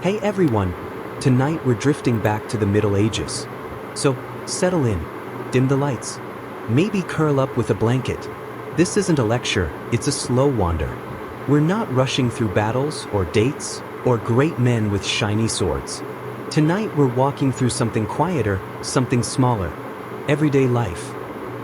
Hey everyone! Tonight we're drifting back to the Middle Ages. So, settle in, dim the lights, maybe curl up with a blanket. This isn't a lecture, it's a slow wander. We're not rushing through battles or dates or great men with shiny swords. Tonight we're walking through something quieter, something smaller. Everyday life.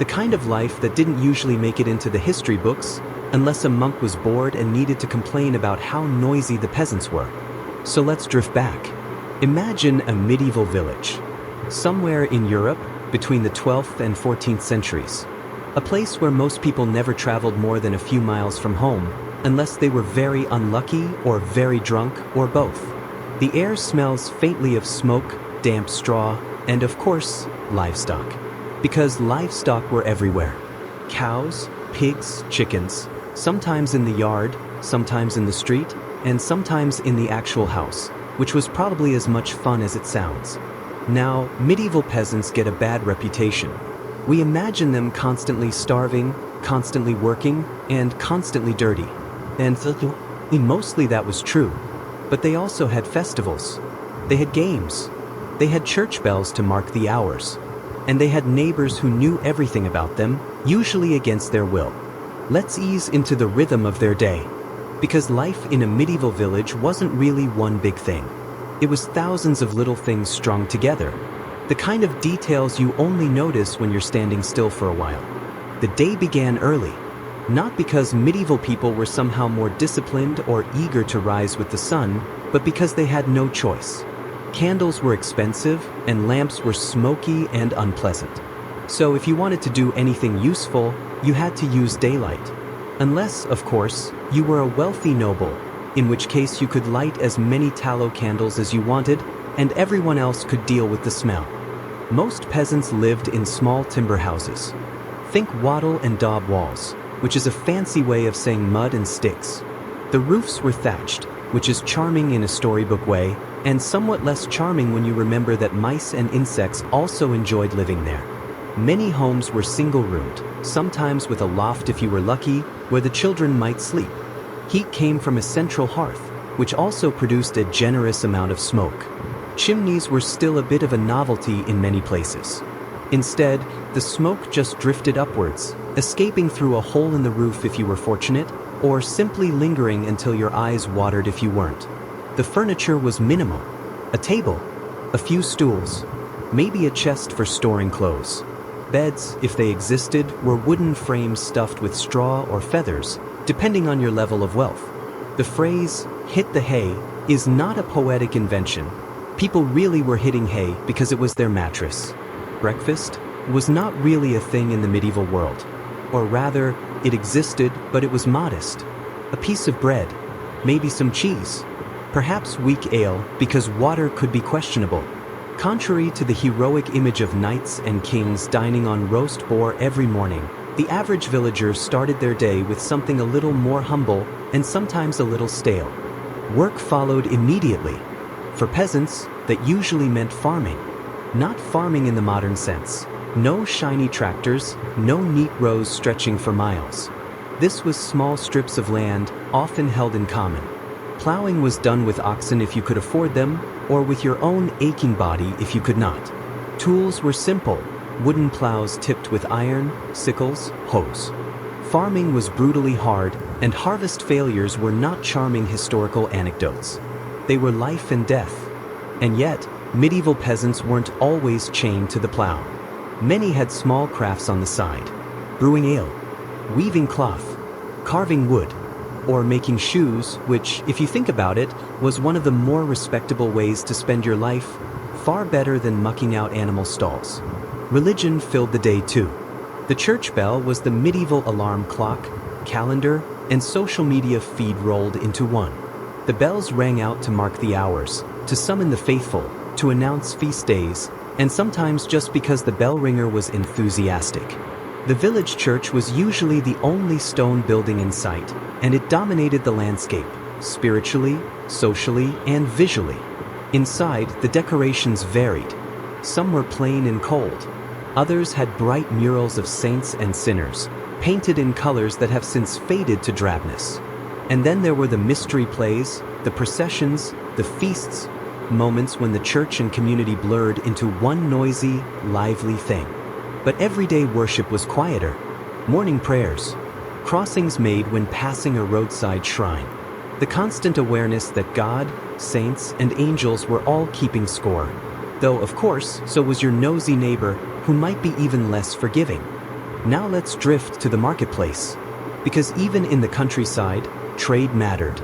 The kind of life that didn't usually make it into the history books unless a monk was bored and needed to complain about how noisy the peasants were. So let's drift back. Imagine a medieval village. Somewhere in Europe, between the 12th and 14th centuries. A place where most people never traveled more than a few miles from home, unless they were very unlucky or very drunk or both. The air smells faintly of smoke, damp straw, and of course, livestock. Because livestock were everywhere. Cows, pigs, chickens, sometimes in the yard, sometimes in the street, and sometimes in the actual house, which was probably as much fun as it sounds. Now, medieval peasants get a bad reputation. We imagine them constantly starving, constantly working, and constantly dirty. And mostly that was true. But they also had festivals. They had games. They had church bells to mark the hours. And they had neighbors who knew everything about them, usually against their will. Let's ease into the rhythm of their day. Because life in a medieval village wasn't really one big thing. It was thousands of little things strung together. The kind of details you only notice when you're standing still for a while. The day began early. Not because medieval people were somehow more disciplined or eager to rise with the sun, but because they had no choice. Candles were expensive, and lamps were smoky and unpleasant. So if you wanted to do anything useful, you had to use daylight. Unless, of course, you were a wealthy noble, in which case you could light as many tallow candles as you wanted, and everyone else could deal with the smell. Most peasants lived in small timber houses. Think wattle and daub walls, which is a fancy way of saying mud and sticks. The roofs were thatched, which is charming in a storybook way, and somewhat less charming when you remember that mice and insects also enjoyed living there. Many homes were single-roomed, sometimes with a loft if you were lucky, where the children might sleep. Heat came from a central hearth, which also produced a generous amount of smoke. Chimneys were still a bit of a novelty in many places. Instead, the smoke just drifted upwards, escaping through a hole in the roof if you were fortunate, or simply lingering until your eyes watered if you weren't. The furniture was minimal. A table, a few stools, maybe a chest for storing clothes. Beds, if they existed, were wooden frames stuffed with straw or feathers, depending on your level of wealth. The phrase, "hit the hay," is not a poetic invention. People really were hitting hay because it was their mattress. Breakfast was not really a thing in the medieval world. Or rather, it existed, but it was modest. A piece of bread, maybe some cheese, perhaps weak ale because water could be questionable. Contrary to the heroic image of knights and kings dining on roast boar every morning, the average villagers started their day with something a little more humble and sometimes a little stale. Work followed immediately. For peasants, that usually meant farming. Not farming in the modern sense. No shiny tractors, no neat rows stretching for miles. This was small strips of land, often held in common. Plowing was done with oxen if you could afford them, or with your own aching body if you could not. Tools were simple, wooden plows tipped with iron, sickles, hoes. Farming was brutally hard, and harvest failures were not charming historical anecdotes. They were life and death. And yet, medieval peasants weren't always chained to the plow. Many had small crafts on the side. Brewing ale, weaving cloth, carving wood, or making shoes, which, if you think about it, was one of the more respectable ways to spend your life, far better than mucking out animal stalls. Religion filled the day too. The church bell was the medieval alarm clock, calendar, and social media feed rolled into one. The bells rang out to mark the hours, to summon the faithful, to announce feast days, and sometimes just because the bell ringer was enthusiastic. The village church was usually the only stone building in sight, and it dominated the landscape, spiritually, socially, and visually. Inside, the decorations varied. Some were plain and cold. Others had bright murals of saints and sinners, painted in colors that have since faded to drabness. And then there were the mystery plays, the processions, The feasts, moments when the church and community blurred into one noisy, lively thing. But everyday worship was quieter. Morning prayers, crossings made when passing a roadside shrine. The constant awareness that God, saints, and angels were all keeping score. Though, of course, so was your nosy neighbor, who might be even less forgiving. Now let's drift to the marketplace. Because even in the countryside, trade mattered.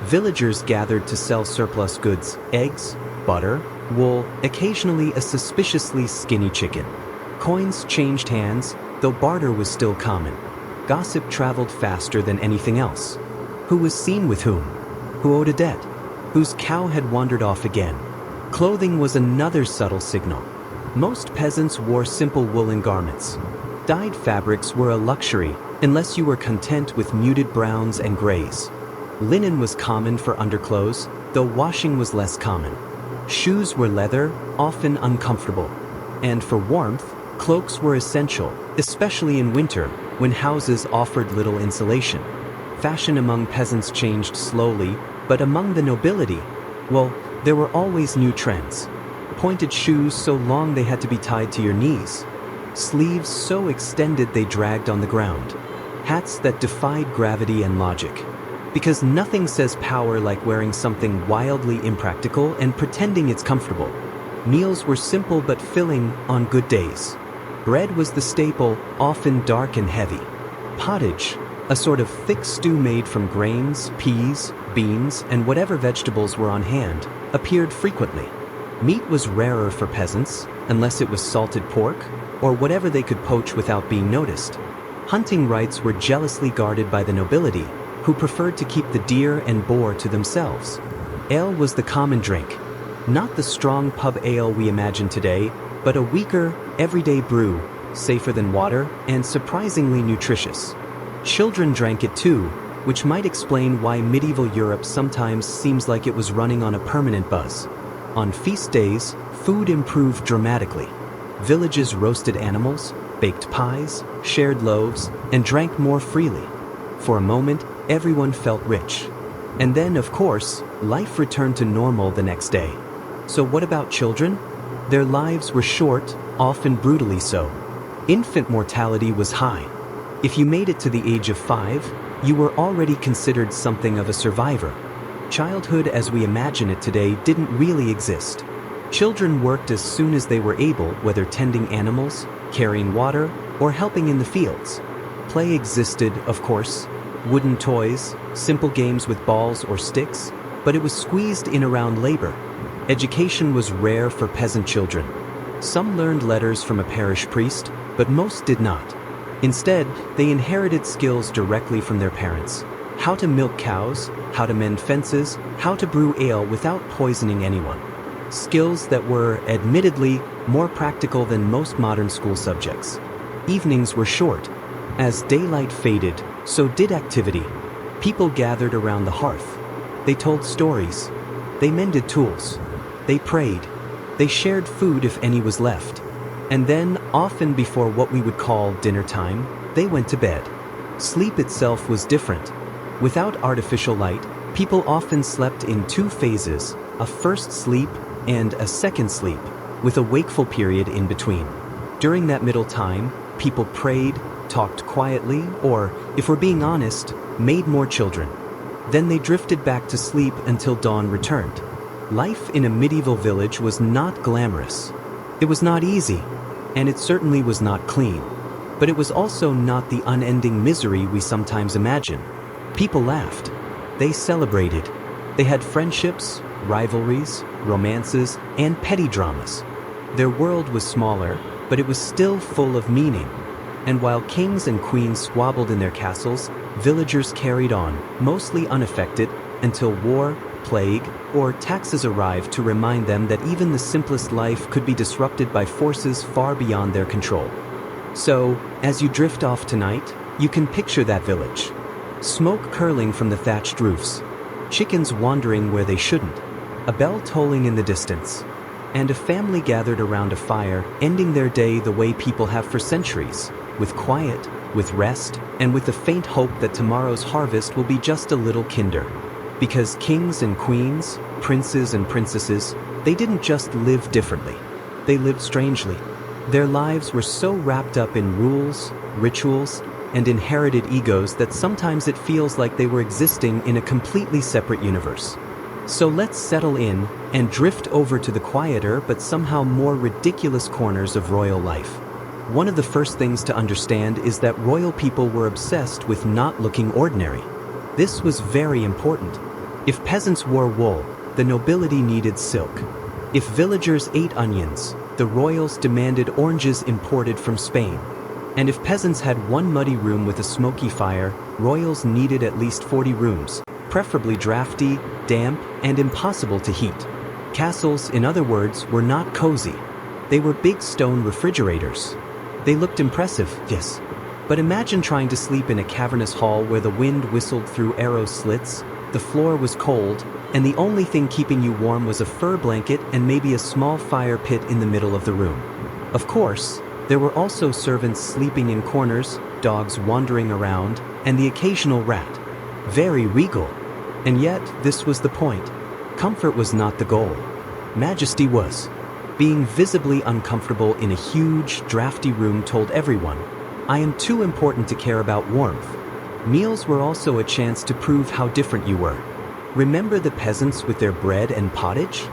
Villagers gathered to sell surplus goods, eggs, butter, wool, occasionally a suspiciously skinny chicken. Coins changed hands, though barter was still common. Gossip traveled faster than anything else. Who was seen with whom? Who owed a debt? Whose cow had wandered off again? Clothing was another subtle signal. Most peasants wore simple woolen garments. Dyed fabrics were a luxury, unless you were content with muted browns and grays. Linen was common for underclothes, though washing was less common. Shoes were leather, often uncomfortable. And for warmth, cloaks were essential, especially in winter, when houses offered little insulation. Fashion among peasants changed slowly, but among the nobility, well, there were always new trends. Pointed shoes so long they had to be tied to your knees. Sleeves so extended they dragged on the ground. Hats that defied gravity and logic. Because nothing says power like wearing something wildly impractical and pretending it's comfortable. Meals were simple but filling on good days. Bread was the staple, often dark and heavy. Pottage, a sort of thick stew made from grains, peas, beans, and whatever vegetables were on hand, appeared frequently. Meat was rarer for peasants, unless it was salted pork, or whatever they could poach without being noticed. Hunting rights were jealously guarded by the nobility, who preferred to keep the deer and boar to themselves. Ale was the common drink. Not the strong pub ale we imagine today, but a weaker, everyday brew, safer than water, and surprisingly nutritious. Children drank it too, which might explain why medieval Europe sometimes seems like it was running on a permanent buzz. On feast days, food improved dramatically. Villages roasted animals, baked pies, shared loaves, and drank more freely. For a moment, everyone felt rich. And then, of course, life returned to normal the next day. So what about children? Their lives were short, often brutally so. Infant mortality was high. If you made it to the age of 5, you were already considered something of a survivor. Childhood as we imagine it today didn't really exist. Children worked as soon as they were able, whether tending animals, carrying water, or helping in the fields. Play existed, of course, wooden toys, simple games with balls or sticks, but it was squeezed in around labor. Education was rare for peasant children. Some learned letters from a parish priest, but most did not. Instead, they inherited skills directly from their parents. How to milk cows, how to mend fences, how to brew ale without poisoning anyone. Skills that were, admittedly, more practical than most modern school subjects. Evenings were short. As daylight faded, so did activity. People gathered around the hearth. They told stories. They mended tools. They prayed. They shared food if any was left. And then, often before what we would call dinner time, they went to bed. Sleep itself was different. Without artificial light, people often slept in 2 phases, a first sleep and a second sleep, with a wakeful period in between. During that middle time, people prayed, talked quietly, or, if we're being honest, made more children. Then they drifted back to sleep until dawn returned. Life in a medieval village was not glamorous. It was not easy, and it certainly was not clean. But it was also not the unending misery we sometimes imagine. People laughed. They celebrated. They had friendships, rivalries, romances, and petty dramas. Their world was smaller, but it was still full of meaning. And while kings and queens squabbled in their castles, villagers carried on, mostly unaffected, until war, plague, or taxes arrived to remind them that even the simplest life could be disrupted by forces far beyond their control. So, as you drift off tonight, you can picture that village. Smoke curling from the thatched roofs, chickens wandering where they shouldn't, a bell tolling in the distance, and a family gathered around a fire, ending their day the way people have for centuries, with quiet, with rest, and with the faint hope that tomorrow's harvest will be just a little kinder. Because kings and queens, princes and princesses, they didn't just live differently. They lived strangely. Their lives were so wrapped up in rules, rituals, and inherited egos that sometimes it feels like they were existing in a completely separate universe. So let's settle in and drift over to the quieter but somehow more ridiculous corners of royal life. One of the first things to understand is that royal people were obsessed with not looking ordinary. This was very important. If peasants wore wool, the nobility needed silk. If villagers ate onions, the royals demanded oranges imported from Spain. And if peasants had one muddy room with a smoky fire, royals needed at least 40 rooms, preferably drafty, damp, and impossible to heat. Castles, in other words, were not cozy. They were big stone refrigerators. They looked impressive, yes. But imagine trying to sleep in a cavernous hall where the wind whistled through arrow slits, the floor was cold, and the only thing keeping you warm was a fur blanket and maybe a small fire pit in the middle of the room. Of course, there were also servants sleeping in corners, dogs wandering around, and the occasional rat. Very regal. And yet, this was the point. Comfort was not the goal. Majesty was. Being visibly uncomfortable in a huge, drafty room told everyone, I am too important to care about warmth. Meals were also a chance to prove how different you were. Remember the peasants with their bread and pottage?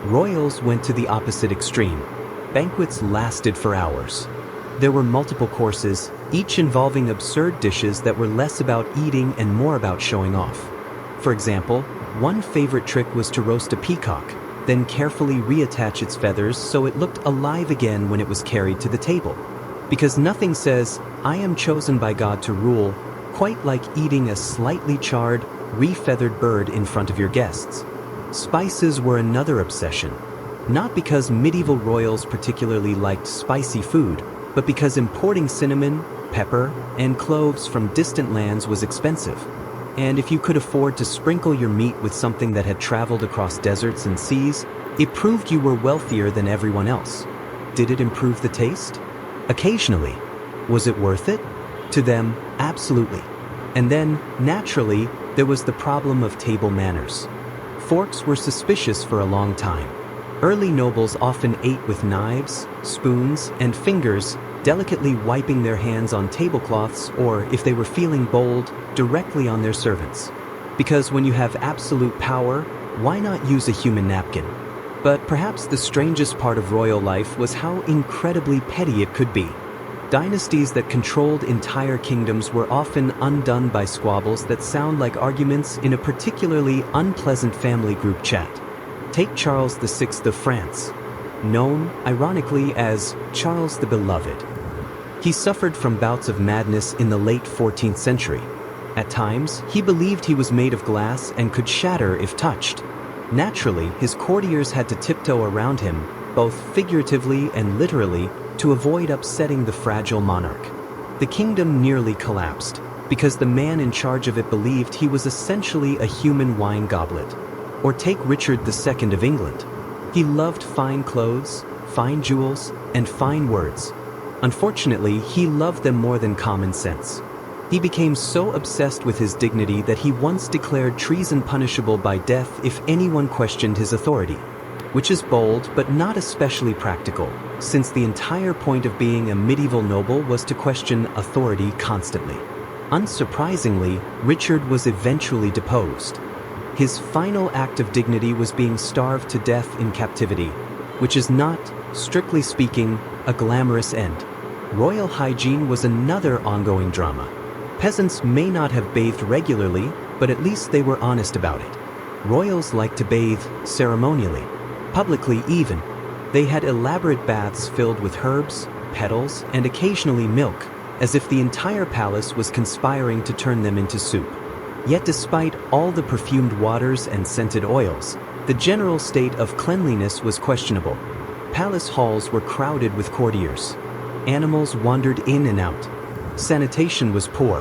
Royals went to the opposite extreme. Banquets lasted for hours. There were multiple courses, each involving absurd dishes that were less about eating and more about showing off. For example, one favorite trick was to roast a peacock, then carefully reattach its feathers so it looked alive again when it was carried to the table. Because nothing says, I am chosen by God to rule, quite like eating a slightly charred, refeathered bird in front of your guests. Spices were another obsession. Not because medieval royals particularly liked spicy food, but because importing cinnamon, pepper, and cloves from distant lands was expensive. And if you could afford to sprinkle your meat with something that had traveled across deserts and seas, it proved you were wealthier than everyone else. Did it improve the taste? Occasionally. Was it worth it? To them, absolutely. And then, naturally, there was the problem of table manners. Forks were suspicious for a long time. Early nobles often ate with knives, spoons, and fingers, delicately wiping their hands on tablecloths or, if they were feeling bold, directly on their servants. Because when you have absolute power, why not use a human napkin? But perhaps the strangest part of royal life was how incredibly petty it could be. Dynasties that controlled entire kingdoms were often undone by squabbles that sound like arguments in a particularly unpleasant family group chat. Take Charles VI of France, known, ironically, as Charles the Beloved. He suffered from bouts of madness in the late 14th century. At times, he believed he was made of glass and could shatter if touched. Naturally, his courtiers had to tiptoe around him, both figuratively and literally, to avoid upsetting the fragile monarch. The kingdom nearly collapsed, because the man in charge of it believed he was essentially a human wine goblet. Or take Richard II of England. He loved fine clothes, fine jewels, and fine words. Unfortunately, he loved them more than common sense. He became so obsessed with his dignity that he once declared treason punishable by death if anyone questioned his authority. Which is bold but not especially practical, since the entire point of being a medieval noble was to question authority constantly. Unsurprisingly, Richard was eventually deposed. His final act of dignity was being starved to death in captivity, which is not, strictly speaking, a glamorous end. Royal hygiene was another ongoing drama. Peasants may not have bathed regularly, but at least they were honest about it. Royals liked to bathe ceremonially, publicly even. They had elaborate baths filled with herbs, petals, and occasionally milk, as if the entire palace was conspiring to turn them into soup. Yet despite all the perfumed waters and scented oils, the general state of cleanliness was questionable. Palace halls were crowded with courtiers. Animals wandered in and out. Sanitation was poor.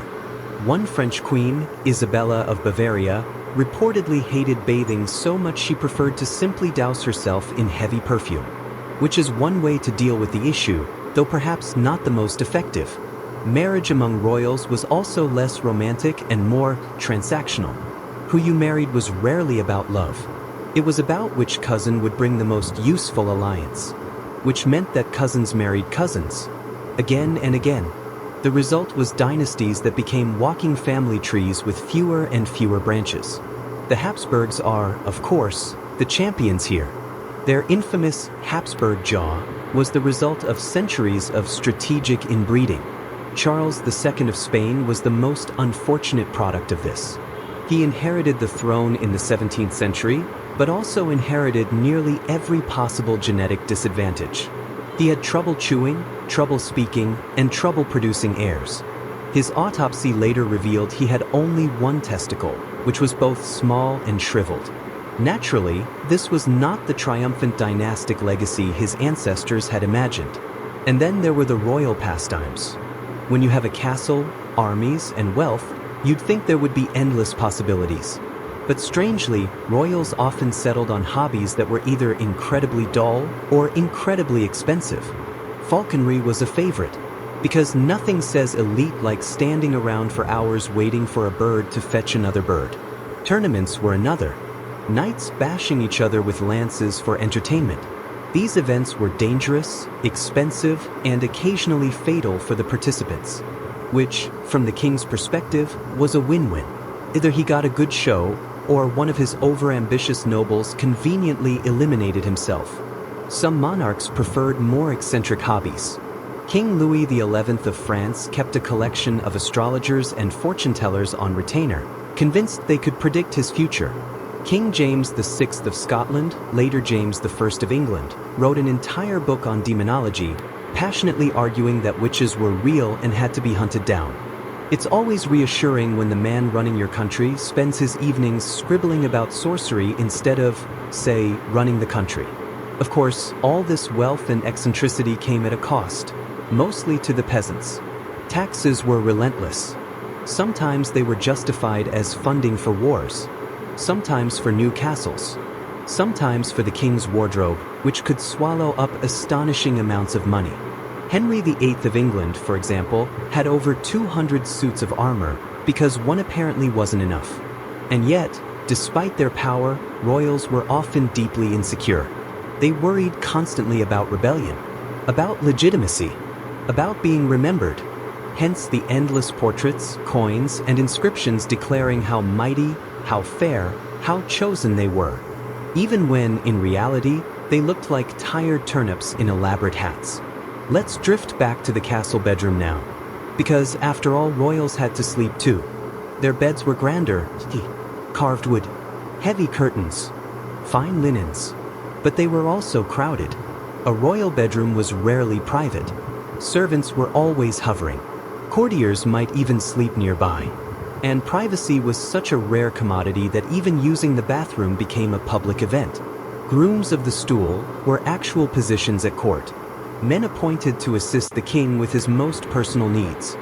One French queen, Isabella of Bavaria, reportedly hated bathing so much she preferred to simply douse herself in heavy perfume. Which is one way to deal with the issue, though perhaps not the most effective. Marriage among royals was also less romantic and more transactional. Who you married was rarely about love. It was about which cousin would bring the most useful alliance, which meant that cousins married cousins, again and again. The result was dynasties that became walking family trees with fewer and fewer branches. The Habsburgs are, of course, the champions here. Their infamous Habsburg jaw was the result of centuries of strategic inbreeding. Charles II of Spain was the most unfortunate product of this. He inherited the throne in the 17th century, but also inherited nearly every possible genetic disadvantage. He had trouble chewing, trouble speaking, and trouble producing heirs. His autopsy later revealed he had only one testicle, which was both small and shriveled. Naturally, this was not the triumphant dynastic legacy his ancestors had imagined. And then there were the royal pastimes. When you have a castle, armies, and wealth, you'd think there would be endless possibilities. But strangely, royals often settled on hobbies that were either incredibly dull or incredibly expensive. Falconry was a favorite, because nothing says elite like standing around for hours waiting for a bird to fetch another bird. Tournaments were another. Knights bashing each other with lances for entertainment. These events were dangerous, expensive, and occasionally fatal for the participants, which, from the king's perspective, was a win-win. Either he got a good show, or one of his overambitious nobles conveniently eliminated himself. Some monarchs preferred more eccentric hobbies. King Louis XI of France kept a collection of astrologers and fortune-tellers on retainer, convinced they could predict his future. King James VI of Scotland, later James I of England, wrote an entire book on demonology, passionately arguing that witches were real and had to be hunted down. It's always reassuring when the man running your country spends his evenings scribbling about sorcery instead of, say, running the country. Of course, all this wealth and eccentricity came at a cost, mostly to the peasants. Taxes were relentless. Sometimes they were justified as funding for wars, sometimes for new castles, sometimes for the king's wardrobe, which could swallow up astonishing amounts of money. Henry VIII of England, for example, had over 200 suits of armor because one apparently wasn't enough. And yet, despite their power, royals were often deeply insecure. They worried constantly about rebellion, about legitimacy, about being remembered. Hence the endless portraits, coins, and inscriptions declaring how mighty, how fair, how chosen they were, even when, in reality, they looked like tired turnips in elaborate hats. Let's drift back to the castle bedroom now, because after all, royals had to sleep too. Their beds were grander, carved wood, heavy curtains, fine linens, but they were also crowded. A royal bedroom was rarely private. Servants were always hovering. Courtiers might even sleep nearby. And privacy was such a rare commodity that even using the bathroom became a public event. Grooms of the stool were actual positions at court. Men appointed to assist the king with his most personal needs,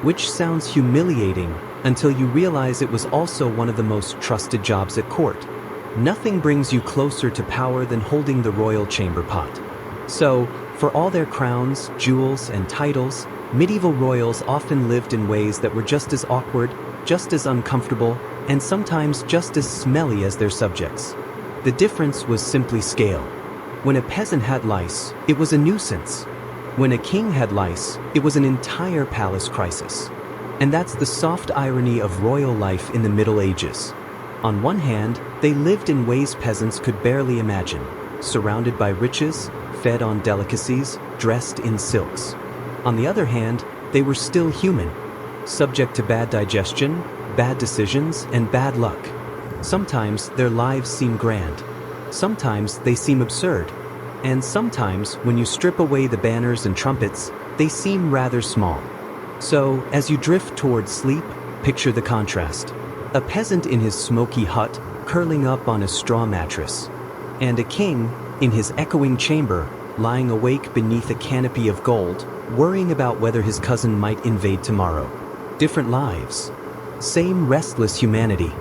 which sounds humiliating until you realize it was also one of the most trusted jobs at court. Nothing brings you closer to power than holding the royal chamber pot. So, for all their crowns, jewels, and titles, medieval royals often lived in ways that were just as awkward, just as uncomfortable, and sometimes just as smelly as their subjects. The difference was simply scale. When a peasant had lice, it was a nuisance. When a king had lice, it was an entire palace crisis. And that's the soft irony of royal life in the Middle Ages. On one hand, they lived in ways peasants could barely imagine, surrounded by riches, fed on delicacies, dressed in silks. On the other hand, they were still human, subject to bad digestion, bad decisions, and bad luck. Sometimes their lives seem grand. Sometimes they seem absurd. And sometimes, when you strip away the banners and trumpets, they seem rather small. So, as you drift towards sleep, picture the contrast. A peasant in his smoky hut, curling up on a straw mattress. And a king, in his echoing chamber, lying awake beneath a canopy of gold, worrying about whether his cousin might invade tomorrow. Different lives. Same restless humanity.